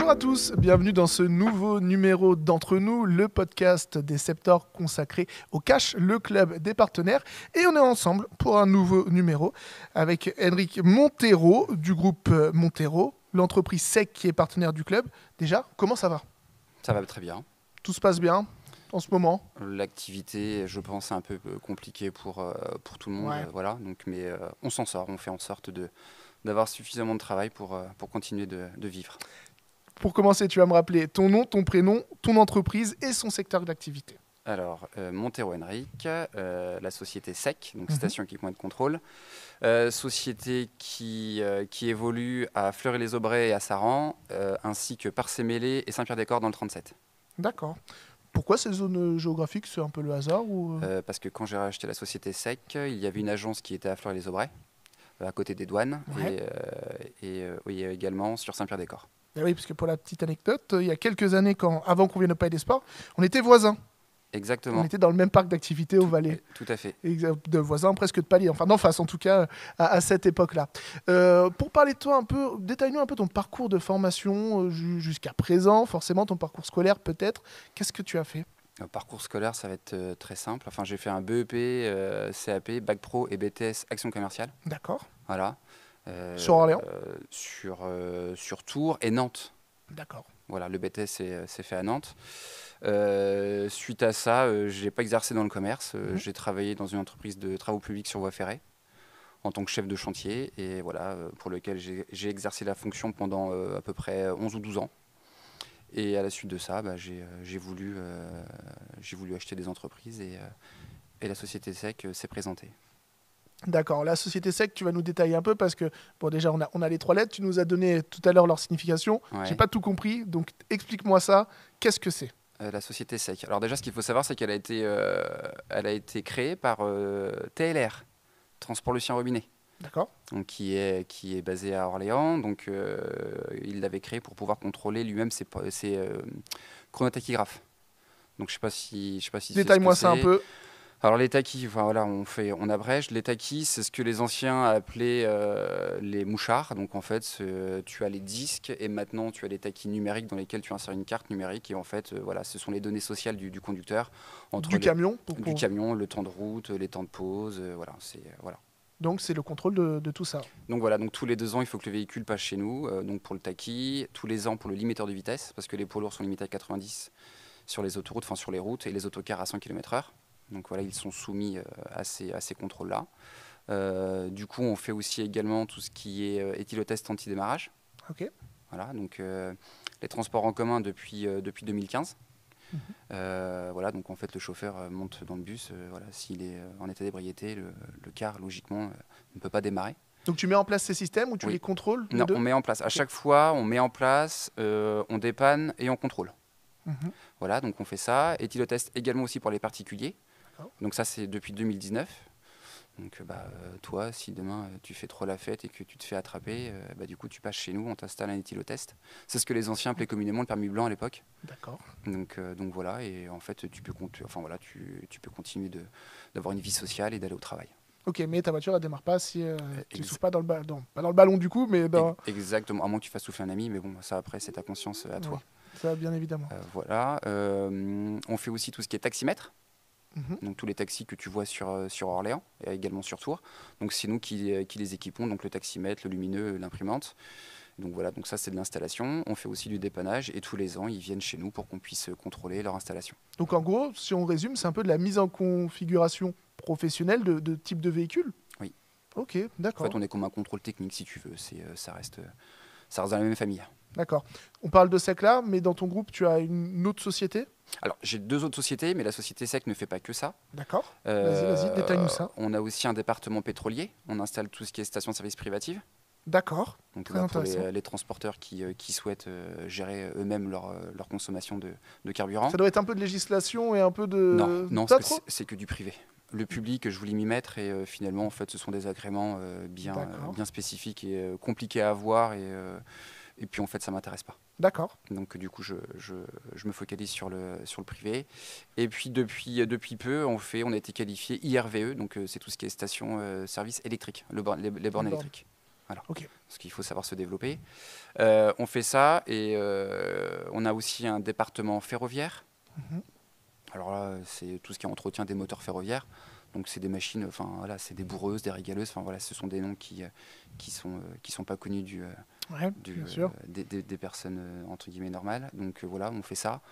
Bonjour à tous, bienvenue dans ce nouveau numéro d'Entre nous, le podcast des Septors consacré au Cash, le club des partenaires. Et on est ensemble pour un nouveau numéro avec Henrik Montero du groupe Montero, l'entreprise SEC qui est partenaire du club. Déjà, comment ça va? Ça va très bien. Tout se passe bien en ce moment? L'activité, je pense, est un peu compliquée pour tout le monde. Ouais. Voilà. Donc, mais on s'en sort, on fait en sorte d'avoir suffisamment de travail pour continuer de vivre. Pour commencer, tu vas me rappeler ton nom, ton prénom, ton entreprise et son secteur d'activité. Alors, Montero Henrik, la société SEC, donc Mhm. Station Équipement et de Contrôle, société qui évolue à Fleury-les-Aubrais et à Saran, ainsi que Parcé-Mêlé et Saint-Pierre-des-Corps dans le 37. D'accord. Pourquoi ces zones géographiques? C'est un peu le hasard ou... Parce que quand j'ai racheté la société SEC, il y avait une agence qui était à Fleury-les-Aubrais, à côté des douanes, Ouais. oui, également sur Saint-Pierre-des-Corps. Ah oui, parce que pour la petite anecdote, il y a quelques années, avant qu'on vienne au Palais des Sports, on était voisins. On Exactement, était dans le même parc d'activités au Valais. tout à fait. De voisins presque de palier, enfin d'en face en tout cas, à cette époque-là. Pour parler de toi un peu, détaille-nous un peu ton parcours de formation jusqu'à présent, forcément ton parcours scolaire peut-être. Qu'est-ce que tu as fait? Parcours scolaire, ça va être très simple. Enfin, j'ai fait un BEP, CAP, Bac Pro et BTS Action commerciale. D'accord. Voilà. Sur Orléans? Sur Tours et Nantes. D'accord. Voilà, le BTS c'est fait à Nantes. Suite à ça, je n'ai pas exercé dans le commerce. J'ai travaillé dans une entreprise de travaux publics sur voie ferrée en tant que chef de chantier et voilà, pour lequel j'ai exercé la fonction pendant à peu près 11 ou 12 ans. Et à la suite de ça, j'ai voulu acheter des entreprises et la société SEC s'est présentée. D'accord. La société SEC, tu vas nous détailler un peu parce que, bon, déjà, on a les trois lettres. Tu nous as donné tout à l'heure leur signification. Ouais. J'ai pas tout compris, donc explique-moi ça. Qu'est-ce que c'est? La société SEC. Alors déjà, ce qu'il faut savoir, c'est qu'elle elle a été créée par TLR, Transport Lucien Robinet, D'accord. donc qui est basé à Orléans. Donc il l'avait créé pour pouvoir contrôler lui-même ses chronotachygraphes. Donc je sais pas si tu sais ce que Détaille-moi ça un c'est. peu. Alors les taquis, enfin, voilà, on abrège. Les taquis, c'est ce que les anciens appelaient les mouchards. Donc en fait, tu as les disques et maintenant tu as les taquis numériques dans lesquels tu insères une carte numérique et en fait, voilà, ce sont les données sociales du conducteur Du camion du camion, le temps de route, les temps de pause, voilà, voilà. Donc c'est le contrôle de tout ça. Donc voilà, donc tous les 2 ans, il faut que le véhicule passe chez nous. Donc pour le taquis, tous les ans pour le limiteur de vitesse, parce que les poids lourds sont limités à 90 sur les autoroutes, enfin sur les routes, et les autocars à 100 km/h. Donc voilà, ils sont soumis à ces contrôles-là. Du coup, on fait aussi également tout ce qui est éthylotest anti-démarrage. Ok. Voilà, donc les transports en commun depuis 2015. Voilà, donc en fait, le chauffeur monte dans le bus. Voilà, s'il est en état d'ébriété, le car, logiquement, ne peut pas démarrer. Donc tu mets en place ces systèmes ou tu Oui. les contrôles les Non, deux? on met en place. À chaque fois, on met en place, on dépanne et on contrôle. Mhm. Voilà, donc on fait ça. Éthylotest également aussi pour les particuliers. D'accord. Donc ça, c'est depuis 2019. Donc toi, si demain tu fais trop la fête et que tu te fais attraper, du coup tu passes chez nous, on t'installe un éthylotest. C'est ce que les anciens appelaient communément le permis blanc à l'époque. D'accord. Donc voilà, et en fait tu peux continuer d'avoir une vie sociale et d'aller au travail. Ok, mais ta voiture elle démarre pas si tu Ex- souffles pas dans le ballon. Pas dans le ballon du coup, mais dans... Exactement, à moins que tu fasses souffler un ami, mais bon, ça après c'est ta conscience à toi. Oui, ça bien évidemment. Voilà, on fait aussi tout ce qui est taximètre. Mhm. Donc tous les taxis que tu vois sur Orléans et également sur Tours. Donc c'est nous qui les équipons, donc le taximètre, le lumineux, l'imprimante. Donc voilà, donc ça c'est de l'installation. On fait aussi du dépannage et tous les ans ils viennent chez nous pour qu'on puisse contrôler leur installation. Donc en gros, si on résume, c'est un peu de la mise en configuration professionnelle de type de véhicule? Oui. Ok, En d'accord. fait on est comme un contrôle technique si tu veux, ça reste dans la même famille. D'accord. On parle de SEC là, mais dans ton groupe, tu as une autre société? Alors j'ai 2 autres sociétés, mais la société SEC ne fait pas que ça. D'accord. Vas-y, détaille-nous ça. On a aussi un département pétrolier, on installe tout ce qui est station-service privative. D'accord. Donc Très là, pour intéressant. les transporteurs qui souhaitent gérer eux-mêmes leur consommation de carburant. Ça doit être un peu de législation et un peu de... Non, Pas parce que trop? c'est que du privé. Le public, je voulais m'y mettre et finalement, en fait, ce sont des agréments D'accord. bien spécifiques et compliqués à avoir et puis en fait, ça m'intéresse pas. D'accord. Donc du coup, je me focalise sur le privé. Et puis depuis peu, on a été qualifié IRVE, donc c'est tout ce qui est station service électrique, les bornes électriques. Voilà. Ok. Parce qu'il faut savoir se développer. On fait ça et on a aussi un département ferroviaire. Mhm. Alors là, c'est tout ce qui est entretien des moteurs ferroviaires. Donc c'est des machines, enfin voilà, c'est des bourreuses, des régaleuses. Enfin voilà, ce sont des noms qui sont pas connus Ouais, bien sûr. des personnes entre guillemets normales. Donc voilà, on fait ça.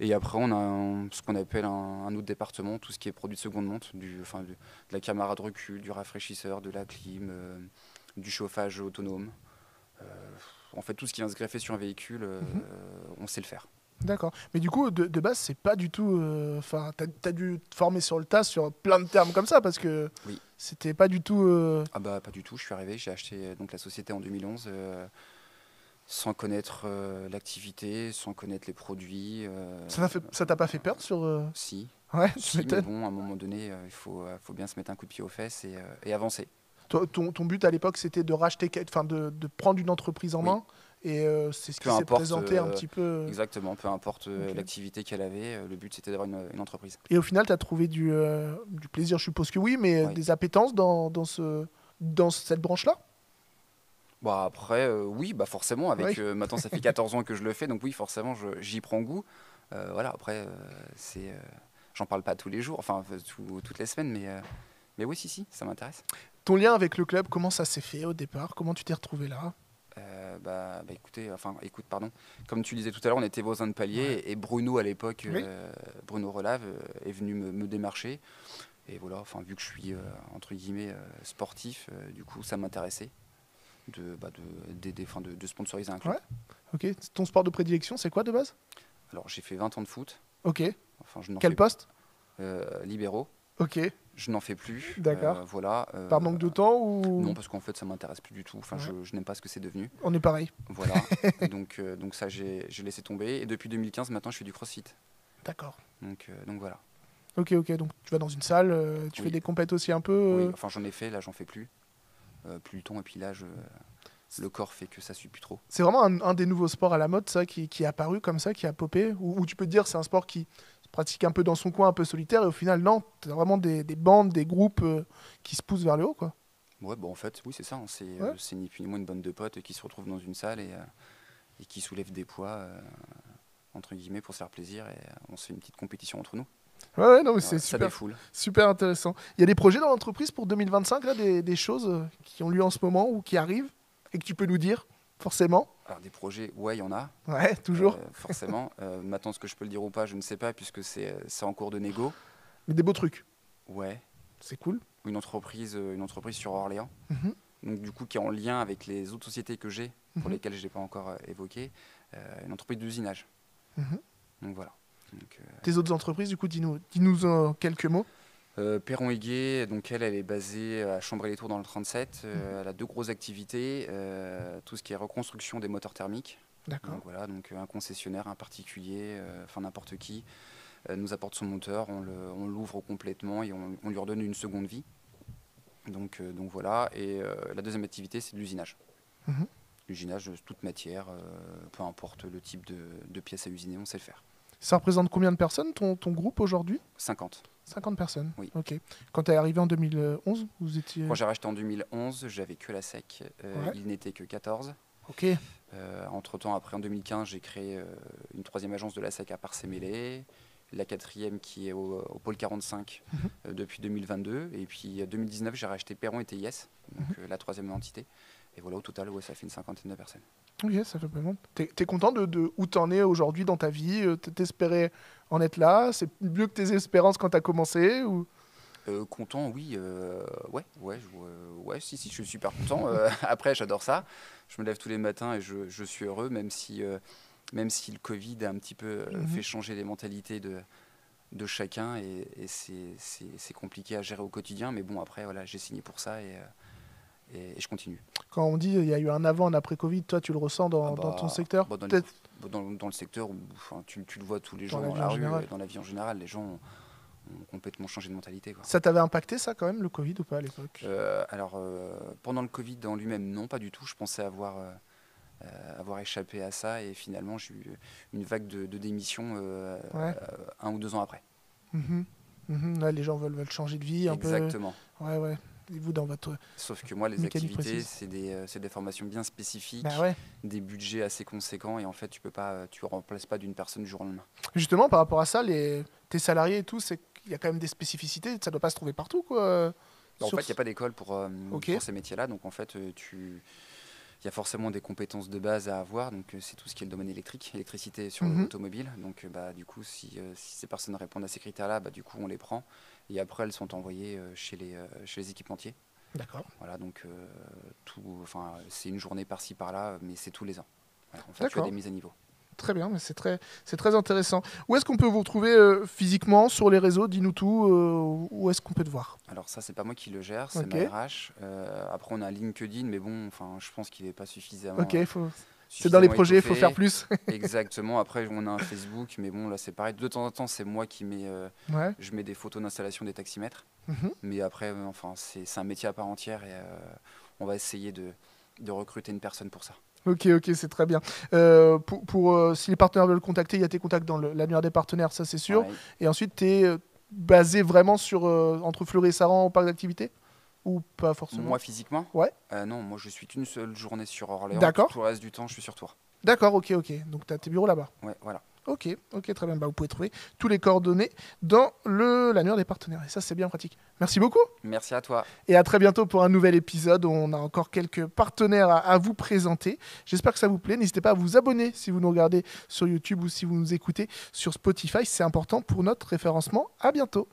Et après, on a ce qu'on appelle un autre département, tout ce qui est produit de seconde monte, de la caméra de recul, du rafraîchisseur, de la clim, du chauffage autonome. Euh, En fait, tout ce qui vient se greffer sur un véhicule, Mhm. on sait le faire. D'accord. Mais du coup, de base, c'est pas du tout. Enfin, t'as dû te former sur le tas sur plein de termes comme ça parce que Oui. c'était pas du tout. Ah bah pas du tout. Je suis arrivé, j'ai acheté donc la société en 2011 sans connaître l'activité, sans connaître les produits. Ça t'a pas fait perdre sur. Si, Ouais, tu si, mais m'étonnes. bon, à un moment donné, faut bien se mettre un coup de pied aux fesses et avancer. Toi, ton but à l'époque, c'était de racheter, enfin, de prendre une entreprise en Oui. main, et c'est ce qui Peu s'est importe, présenté un petit peu. exactement, peu importe Ok. l'activité qu'elle avait, le but c'était d'avoir une entreprise. Et au final, tu as trouvé du plaisir, je suppose que oui, mais Oui. des appétences dans cette branche-là? Bah après, oui, bah forcément, avec Oui. maintenant ça fait 14 ans que je le fais, donc oui, forcément, j'y prends goût. Voilà, après, j'en parle pas tous les jours, enfin toutes les semaines, mais oui, si, ça m'intéresse. Ton lien avec le club, comment ça s'est fait au départ? Comment tu t'es retrouvé là? Écoute, pardon. Comme tu disais tout à l'heure, on était voisins de Ouais. palier et Bruno à l'époque, Oui. Bruno Relave, est venu me démarcher. Et voilà, enfin, vu que je suis entre guillemets sportif, du coup, ça m'intéressait de sponsoriser un club. Ouais. Ok. Ton sport de prédilection, c'est quoi de base? Alors, j'ai fait 20 ans de foot. Ok. Enfin, je n'en Quel fais poste? libéraux. Ok. Je n'en fais plus. D'accord. Voilà. Par manque de temps Non, ou... parce qu'en fait, ça m'intéresse plus du tout. Enfin, Ouais. je n'aime pas ce que c'est devenu. On est pareil. Voilà. Donc ça, j'ai laissé tomber. Et depuis 2015, maintenant, je fais du crossfit. D'accord. Donc voilà. Ok, ok. Donc tu vas dans une salle, tu fais Oui. des compètes aussi un peu. Oui, enfin, j'en ai fait. Là, j'en fais plus. Plus le temps. Et puis là, le corps fait que ça suit plus trop. C'est vraiment un des nouveaux sports à la mode, ça, qui est apparu comme ça, qui a popé, où tu peux te dire c'est un sport qui se pratique un peu dans son coin, un peu solitaire, et au final, non, t'as vraiment des bandes, des groupes qui se poussent vers le haut, quoi. Ouais, bon, en fait, oui, c'est ça. Hein. Ouais, C'est ni plus ni moins une bande de potes qui se retrouvent dans une salle et qui soulèvent des poids, entre guillemets, pour se faire plaisir. Et on se fait une petite compétition entre nous. ouais, ouais, non, mais Et c'est voilà, ça super, défoule. super intéressant. Il y a des projets dans l'entreprise pour 2025, là, des choses qui ont lieu en ce moment ou qui arrivent, et que tu peux nous dire, forcément. Alors, des projets, ouais, il y en a. Ouais, toujours. Forcément. Maintenant, ce que je peux le dire ou pas, je ne sais pas, puisque c'est en cours de négo. Mais des beaux trucs. Ouais, C'est cool. une entreprise sur Orléans. Mhm, Donc, du coup, qui est en lien avec les autres sociétés que j'ai, pour mhm, lesquelles je n'ai pas encore évoqué. Une entreprise d'usinage. mhm. Donc, voilà. Donc, Tes autres entreprises, du coup, dis-nous quelques mots. Perron-Huguet, donc elle est basée à Chambray-les-Tours dans le 37. Mhm. Elle a deux grosses activités, tout ce qui est reconstruction des moteurs thermiques. D'accord. Donc voilà, donc un concessionnaire, un particulier, enfin n'importe qui nous apporte son moteur, on l'ouvre complètement et on lui redonne une seconde vie. Donc voilà, et la deuxième activité c'est de l'usinage. Mhm. L'usinage de toute matière, peu importe le type de pièce à usiner, on sait le faire. Ça représente combien de personnes, ton groupe aujourd'hui? 50. 50 personnes. Oui. Ok. Quand tu es arrivé en 2011, vous étiez. Quand j'ai racheté en 2011, j'avais que la SEC, Ouais. il n'était que 14. Ok. Entre-temps, après en 2015, j'ai créé une troisième agence de la SEC à Parcé-Mélé, la quatrième qui est au pôle 45 Mhm. depuis 2022. Et puis 2019, j'ai racheté Perron et TIS, donc la troisième entité. Et voilà, au total, ouais, ça fait une cinquantaine de personnes. Ok, ça fait pas mal. T'es content de où t'en es aujourd'hui dans ta vie? T'espérais en être là? C'est mieux que tes espérances quand t'as commencé ou... Content, oui, ouais, si, je suis super content. Après, j'adore ça. Je me lève tous les matins et je suis heureux, même si le Covid a un petit peu Mhm. fait changer les mentalités de chacun et c'est compliqué à gérer au quotidien. Mais bon, après, voilà, j'ai signé pour ça et je continue. Quand on dit il y a eu un avant, un après Covid, toi tu le ressens Ah dans ton secteur? bah, Peut-être dans le secteur où enfin, tu le vois tous les dans jours la dans vie la en rue, général. dans la vie en général, les gens ont complètement changé de mentalité, quoi. Ça t'avait impacté ça quand même, le Covid ou pas à l'époque? Pendant le Covid en lui-même, non, pas du tout. Je pensais avoir échappé à ça et finalement j'ai eu une vague de démissions Ouais. 1 ou 2 ans après. Mhm. Mhm. Ouais, les gens veulent changer de vie un peu. Exactement. Ouais, ouais. vous dans votre... Sauf que moi, les mécanique activités, précise. c'est des formations bien spécifiques, Bah ouais. des budgets assez conséquents, et en fait, tu remplaces pas d'une personne du jour au lendemain. Justement, par rapport à ça, tes salariés et tout, c'est qu'il y a quand même des spécificités. Ça doit pas se trouver partout, quoi. En Sur- fait, il n'y a pas d'école pour Ok. ces métiers-là, donc en fait, il y a forcément des compétences de base à avoir, donc c'est tout ce qui est le domaine électrique, électricité sur Mhm. l'automobile. Donc du coup, si ces personnes répondent à ces critères-là, du coup, on les prend, et après, elles sont envoyées chez les équipementiers. D'accord. Voilà, donc c'est une journée par-ci par-là, mais c'est tous les ans. Voilà, on fait D'accord. des mises à niveau. Très bien, mais c'est très intéressant. Où est-ce qu'on peut vous retrouver physiquement sur les réseaux? Dis-nous tout. Où est-ce qu'on peut te voir? Alors ça, c'est pas moi qui le gère, c'est Ok. ma RH. Après, on a LinkedIn, mais bon, je pense qu'il n'est pas suffisamment, Ok, c'est dans les projets, il faut étoffé. faire plus. Exactement. Après, on a un Facebook, mais bon, là, c'est pareil. De temps en temps, c'est moi qui Ouais. je mets des photos d'installation des taximètres. Mhm. Mais après, c'est un métier à part entière, et on va essayer de recruter une personne pour ça. Ok, c'est très bien. Si les partenaires veulent le contacter, il y a tes contacts dans l'annuaire des partenaires, ça c'est sûr. Ouais. Et ensuite, tu es basé vraiment entre Fleury et Saran au parc d'activité? Ou pas forcément? Moi, physiquement? Ouais. Non, moi, je suis qu'une seule journée sur Orléans. D'accord. Tout le reste du temps, je suis sur Tours. D'accord, ok. Donc tu as tes bureaux là-bas. Ouais, voilà. Ok, très bien. Bah, vous pouvez trouver tous les coordonnées dans l'annuaire des partenaires. Et ça, c'est bien pratique. Merci beaucoup. Merci à toi. Et à très bientôt pour un nouvel épisode où on a encore quelques partenaires à vous présenter. J'espère que ça vous plaît. N'hésitez pas à vous abonner si vous nous regardez sur YouTube ou si vous nous écoutez sur Spotify. C'est important pour notre référencement. À bientôt.